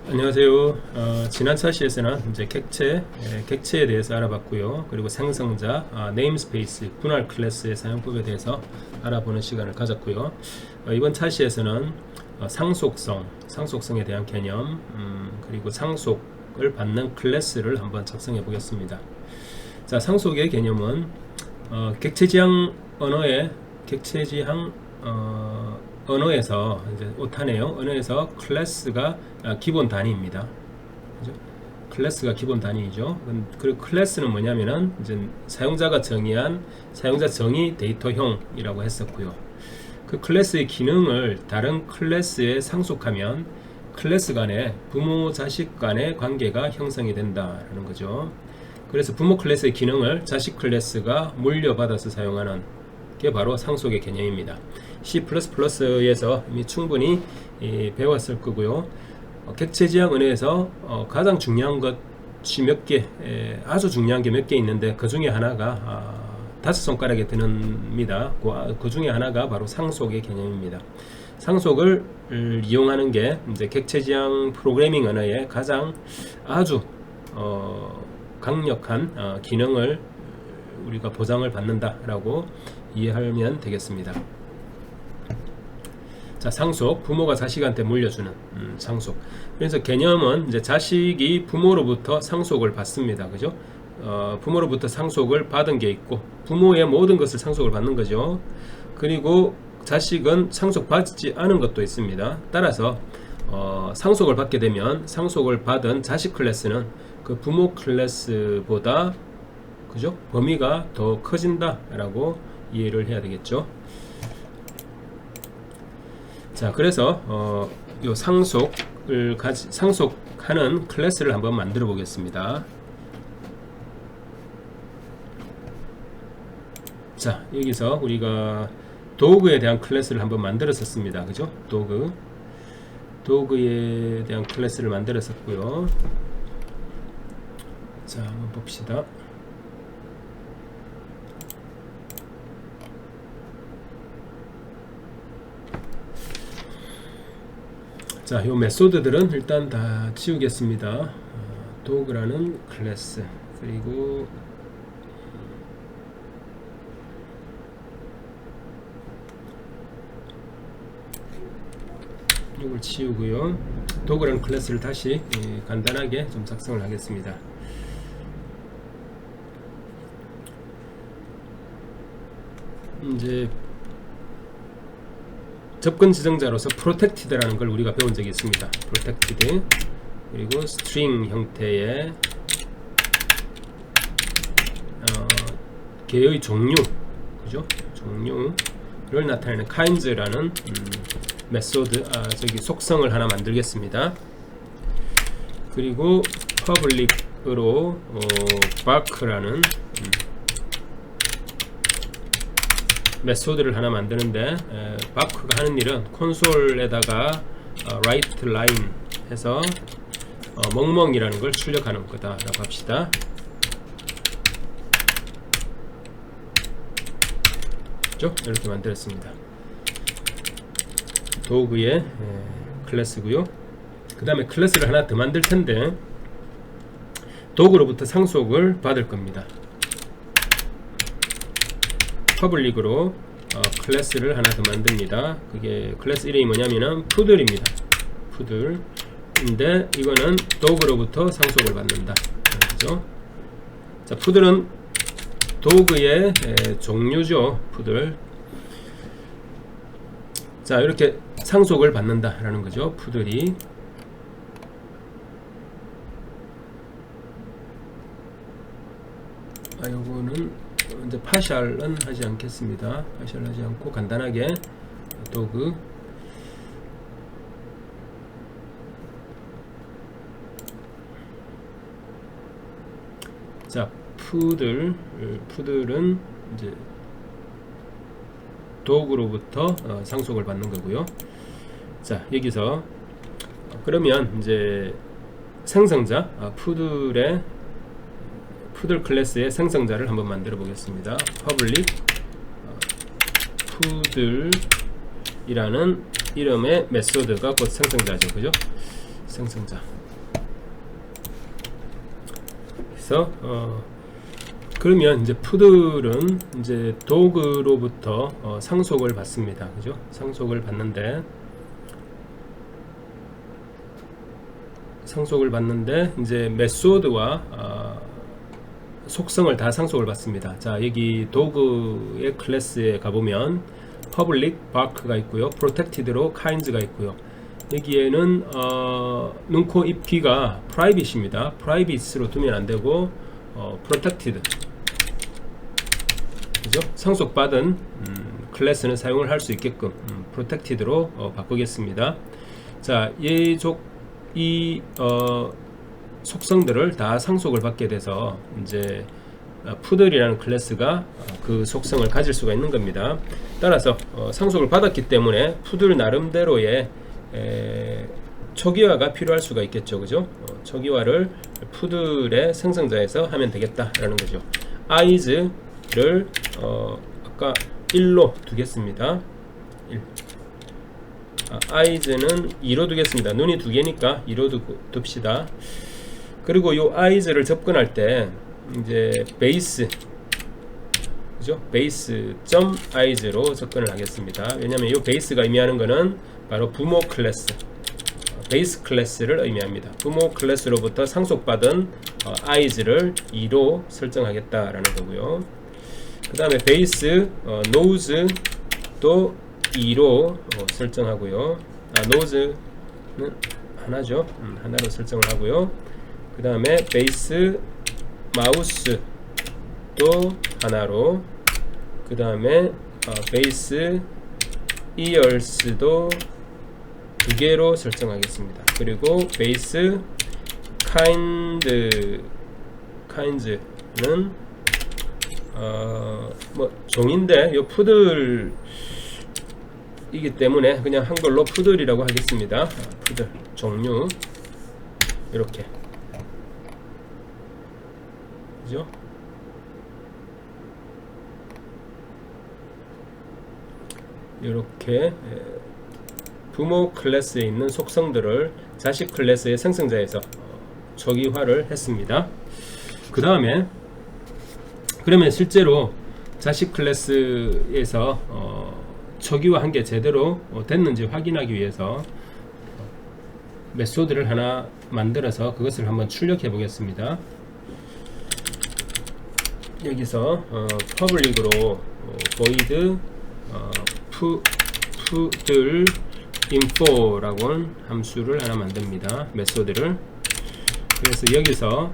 안녕하세요. 지난 차시에서는 이제 객체에 대해서 알아봤고요. 그리고 생성자, 네임스페이스, 분할 클래스의 사용법에 대해서 알아보는 시간을 가졌고요. 이번 차시에서는 상속성에 대한 개념, 그리고 상속을 받는 클래스를 한번 작성해 보겠습니다. 자, 상속의 개념은 객체지향 언어에서 이제 오타네요. 언어에서 클래스가 기본 단위입니다. 그죠? 클래스가 기본 단위이죠. 그리고 클래스는 뭐냐면은 이제 사용자가 정의한 사용자 정의 데이터형이라고 했었고요. 그 클래스의 기능을 다른 클래스에 상속하면 클래스 간의 부모 자식 간의 관계가 형성이 된다라는 거죠. 그래서 부모 클래스의 기능을 자식 클래스가 물려받아서 사용하는 게 바로 상속의 개념입니다. C++에서 이미 충분히 배웠을 거고요. 객체지향 언어에서 가장 중요한 것이 아주 중요한 게 몇 개 있는데 그 중에 하나가 5손가락에 드는입니다. 그 중에 하나가 바로 상속의 개념입니다. 상속을 이용하는 게 이제 객체지향 프로그래밍 언어의 가장 아주 강력한 기능을 우리가 보장을 받는다라고 이해하면 되겠습니다. 자, 상속, 부모가 자식한테 물려주는 상속. 그래서 개념은 이제 자식이 부모로부터 상속을 받습니다. 그죠? 부모로부터 상속을 받은 게 있고 부모의 모든 것을 상속을 받는 거죠. 그리고 자식은 상속받지 않은 것도 있습니다. 따라서 상속을 받게 되면 상속을 받은 자식 클래스는 그 부모 클래스보다 그죠? 범위가 더 커진다라고 이해를 해야 되겠죠. 자, 그래서 요 상속하는 클래스를 한번 만들어 보겠습니다. 자, 여기서 우리가 도구에 대한 클래스를 한번 만들었었습니다. 그죠? 도구에 대한 클래스를 만들었었고요. 자, 한번 봅시다. 자, 요 메소드들은 일단 다 지우겠습니다. 도구라는 클래스, 그리고 이걸 지우고요. 도구라는 클래스를 다시 간단하게 좀 작성을 하겠습니다. 이제 접근 지정자로서 protected라는 걸 우리가 배운 적이 있습니다. protected, 그리고 string 형태의 개의 종류, 그죠? 종류를 나타내는 kinds라는 메소드, 속성을 하나 만들겠습니다. 그리고 public으로 bark라는 메소드를 하나 만드는데 바크가 하는 일은 콘솔에다가 write line 해서 멍멍이라는 걸 출력하는 거다 라고 합시다. 이렇게 만들었습니다. 도구의 클래스고요. 그 다음에 클래스를 하나 더 만들 텐데 도구로부터 상속을 받을 겁니다. 퍼블릭으로 클래스를 하나 더 만듭니다. 그게 클래스 이름이 뭐냐면은 푸들입니다. 푸들인데 이거는 도구로부터 상속을 받는다. 그죠? 자, 푸들은 도구의 종류죠. 푸들. 자, 이렇게 상속을 받는다라는 거죠. 푸들이. 요거는 이제 파셜은 하지 않겠습니다. 파셜 하지 않고 간단하게 도구. 자, 푸들은 이제 도구로부터 상속을 받는 거고요. 자, 여기서 그러면 이제 생성자 푸들 클래스의 생성자를 한번 만들어 보겠습니다. public 푸들이라는 이름의 메소드가 곧 생성자죠. 그죠? 생성자. 그래서 그러면 이제 푸들은 이제 도그로부터 상속을 받습니다. 그죠? 상속을 받는데 이제 메소드와 속성을 다 상속을 받습니다. 자, 여기 도그의 클래스에 가보면 public bark가 있고요, protected로 kinds가 있고요. 여기에는 눈, 코, 입, 귀가 private입니다. private로 두면 안 되고 protected, 그죠? 상속받은 클래스는 사용을 할 수 있게끔 protected로 바꾸겠습니다. 자, 이 속성들을 다 상속을 받게 돼서 이제 푸들이라는 클래스가 그 속성을 가질 수가 있는 겁니다. 따라서 상속을 받았기 때문에 푸들 나름대로의 초기화가 필요할 수가 있겠죠. 그죠? 초기화를 푸들의 생성자에서 하면 되겠다라는 거죠. eyes를 아까 1로 두겠습니다. 1. eyes는 2로 두겠습니다. 눈이 두 개니까 2로 둡시다. 그리고 요 eyes를 접근할 때 이제 베이스, 그죠? base.eyes로 접근을 하겠습니다. 왜냐하면 이 베이스가 의미하는 것은 바로 부모 클래스, 베이스 클래스를 의미합니다. 부모 클래스로부터 상속받은 eyes를 2로 설정하겠다라는 거고요. 그 다음에 베이스 nose도 2로 설정하고요. nose는 하나죠. 하나로 설정을 하고요. 그 다음에 베이스 마우스도 하나로, 그 다음에 베이스 ears도 2개로 설정하겠습니다. 그리고 베이스 kinds는 뭐 종인데 요 푸들 이기 때문에 그냥 한글로 푸들이라고 하겠습니다. 푸들 종류 이렇게, 그죠? 이렇게 부모 클래스에 있는 속성들을 자식 클래스의 생성자에서 초기화를 했습니다. 그 다음에 그러면 실제로 자식 클래스에서 초기화한 게 제대로 됐는지 확인하기 위해서 메소드를 하나 만들어서 그것을 한번 출력해 보겠습니다. 여기서 public으로 void 푸들 info라고 함수를 하나 만듭니다. 메소드를. 그래서 여기서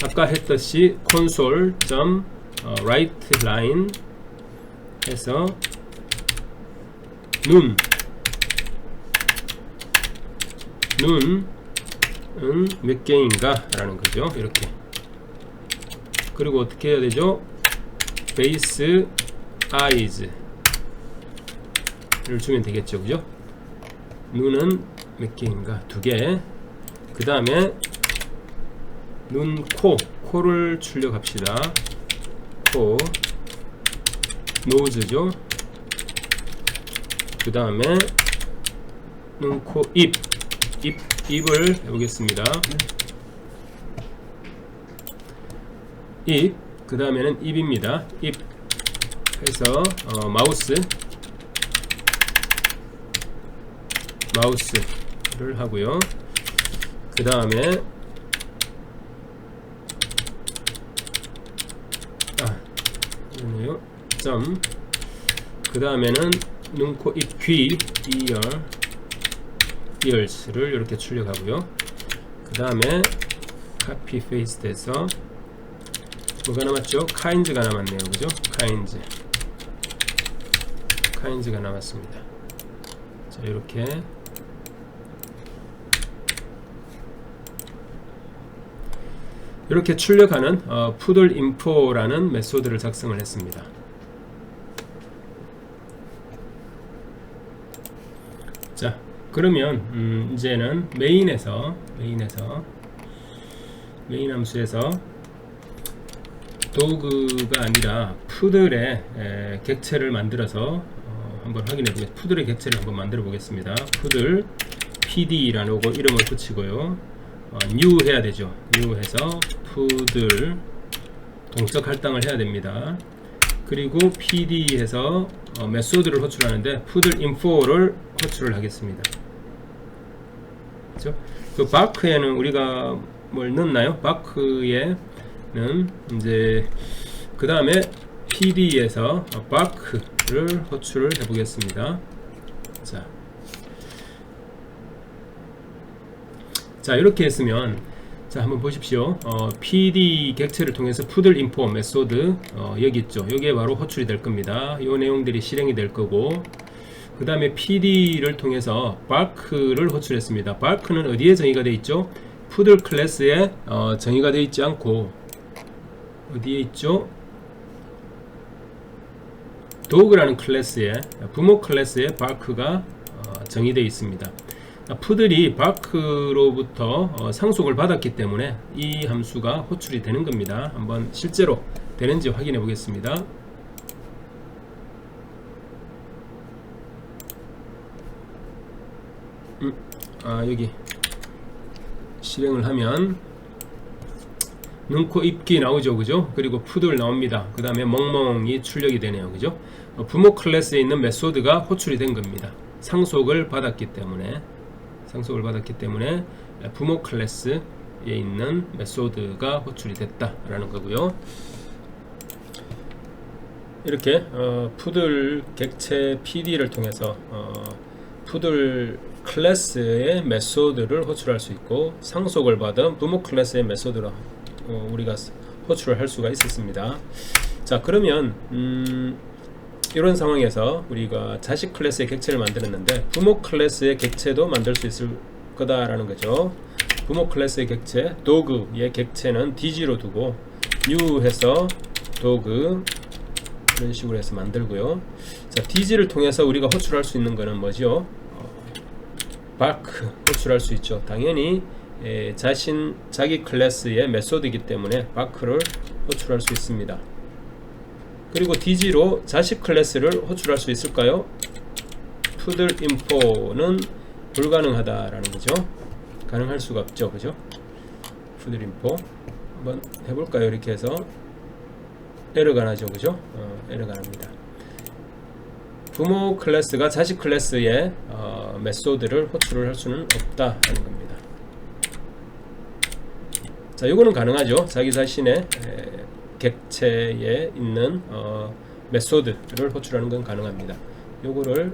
아까 했듯이 console.writeLine 해서 눈은 몇 개인가 라는 거죠. 이렇게. 그리고 어떻게 해야 되죠? 베이스 eyes를 주면 되겠죠. 그죠? 눈은 몇 개인가? 2개. 그 다음에 눈, 코를 출력합시다. 코, 노즈죠. 그 다음에 눈, 코, 입을 해보겠습니다. 입, 그 다음에는 입입니다. 입 해서 마우스를 하고요. 그 다음에 그 다음에는 눈, 코, 입, 귀, ears를 이렇게 출력하고요. 그 다음에 copy paste 해서 뭐가 남았죠? kinds가 남았네요. 그죠? kinds가 남았습니다. 자, 이렇게 출력하는 푸들 info라는 메소드를 작성을 했습니다. 자, 그러면 이제는 메인 함수에서 도그가 아니라 푸들의 객체를 만들어서 한번 확인해 보겠습니다. 푸들의 객체를 한번 만들어 보겠습니다. 푸들 PD라는 요거 이름을 붙이고요. new 해야 되죠. new 해서 푸들 동적 할당을 해야 됩니다. 그리고 PD 해서 메소드를 호출하는데 푸들 info를 호출을 하겠습니다. 그렇죠? 그 바크에는 우리가 뭘 넣나요? 바크에는 이제 그 다음에 PD에서 바크를 호출을 해 보겠습니다. 자 이렇게 했으면 자 한번 보십시오. PD 객체를 통해서 푸들 인포 메소드 여기 있죠. 여기에 바로 호출이 될 겁니다. 이 내용들이 실행이 될 거고, 그 다음에 PD를 통해서 바크를 호출했습니다. 바크는 어디에 정의가 되어 있죠? 푸들 클래스에 정의가 되어 있지 않고 어디에 있죠? 도그라는 클래스에, 부모 클래스에 바크가 정의되어 있습니다. 푸들이 바크로부터 상속을 받았기 때문에 이 함수가 호출이 되는 겁니다. 한번 실제로 되는지 확인해 보겠습니다. 여기 실행을 하면 눈, 코, 입, 귀 나오죠. 그죠? 그리고 푸들 나옵니다. 그 다음에 멍멍이 출력이 되네요. 그죠? 부모 클래스에 있는 메소드가 호출이 된 겁니다. 상속을 받았기 때문에 부모 클래스에 있는 메소드가 호출이 됐다라는 거고요. 이렇게 푸들 객체 PD를 통해서 푸들 클래스의 메소드를 호출할 수 있고, 상속을 받은 부모 클래스의 메소드로 우리가 호출을 할 수가 있었습니다. 자 그러면 이런 상황에서 우리가 자식 클래스의 객체를 만들었는데 부모 클래스의 객체도 만들 수 있을 거다라는 거죠. 부모 클래스의 객체, 도그의 객체는 DG로 두고 new 해서 도그 이런 식으로 해서 만들고요. 자 DG를 통해서 우리가 호출할 수 있는 거는 뭐죠? 바크 호출할 수 있죠. 당연히 자기 클래스의 메소드이기 때문에 바크를 호출할 수 있습니다. 그리고 DG로 자식 클래스를 호출할 수 있을까요? 푸들 인포는 불가능하다라는 거죠. 가능할 수가 없죠. 그죠? 푸들 인포 한번 해볼까요? 이렇게 해서 에러가 나죠. 그죠? 에러가 납니다. 부모 클래스가 자식 클래스의 메소드를 호출을 할 수는 없다라는 겁니다. 자, 요거는 가능하죠. 자기 자신의 객체에 있는 메소드를 호출하는 건 가능합니다. 요거를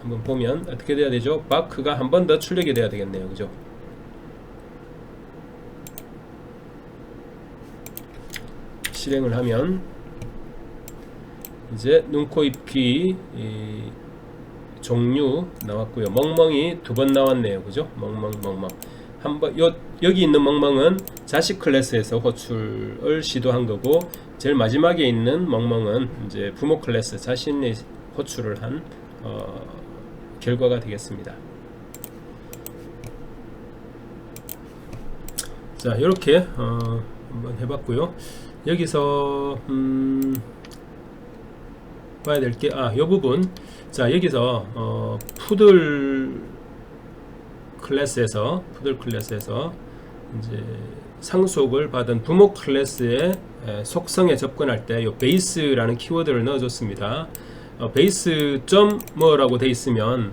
한번 보면 어떻게 돼야 되죠? 바크가 한 번 더 출력이 돼야 되겠네요. 그죠? 실행을 하면 이제 눈, 코, 입, 귀 종류 나왔고요. 멍멍이 두 번 나왔네요. 그죠? 멍멍 한번 여기 있는 멍멍은 자식 클래스에서 호출을 시도한 거고, 제일 마지막에 있는 멍멍은 이제 부모 클래스 자신이 호출을 한 결과가 되겠습니다. 자 이렇게 한번 해봤고요. 여기서 봐야 될 게 요 부분. 자 여기서 푸들 클래스에서 이제 상속을 받은 부모 클래스의 속성에 접근할 때 요 베이스라는 키워드를 넣어줬습니다. 베이스 점 뭐라고 돼 있으면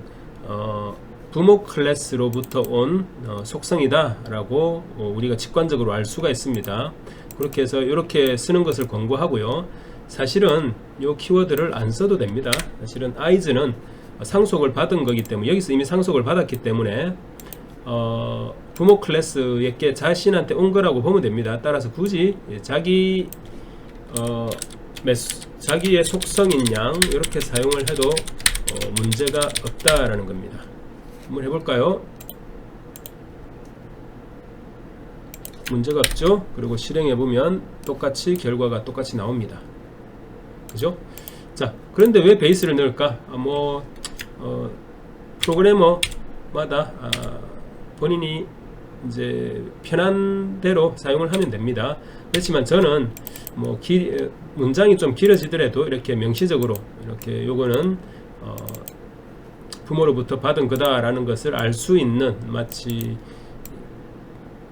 부모 클래스로부터 온 속성이다 라고 우리가 직관적으로 알 수가 있습니다. 그렇게 해서 이렇게 쓰는 것을 권고하고요. 사실은 요 키워드를 안 써도 됩니다. 사실은 is는 상속을 받은 거기 때문에, 여기서 이미 상속을 받았기 때문에 부모 클래스에게 자신한테 온 거라고 보면 됩니다. 따라서 굳이 자기의 속성인 양 이렇게 사용을 해도 문제가 없다라는 겁니다. 한번 해볼까요? 문제가 없죠? 그리고 실행해보면 똑같이 결과가 똑같이 나옵니다. 그죠? 자, 그런데 왜 베이스를 넣을까? 프로그래머마다 본인이 이제 편한 대로 사용을 하면 됩니다. 그렇지만 저는 문장이 좀 길어지더라도 이렇게 명시적으로 이렇게 요거는 부모로부터 받은 거다라는 것을 알 수 있는 마치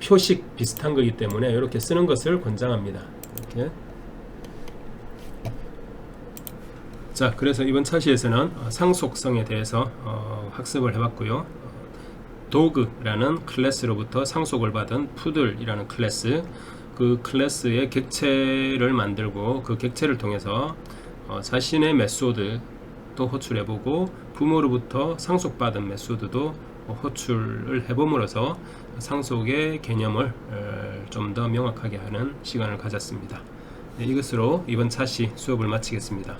표식 비슷한 거기 때문에 이렇게 쓰는 것을 권장합니다. 이렇게. 자, 그래서 이번 차시에서는 상속성에 대해서 학습을 해봤고요. 도그라는 클래스로부터 상속을 받은 푸들이라는 클래스, 그 클래스의 객체를 만들고 그 객체를 통해서 자신의 메소드도 호출해보고 부모로부터 상속받은 메소드도 호출을 해봄으로써 상속의 개념을 좀 더 명확하게 하는 시간을 가졌습니다. 네, 이것으로 이번 차시 수업을 마치겠습니다.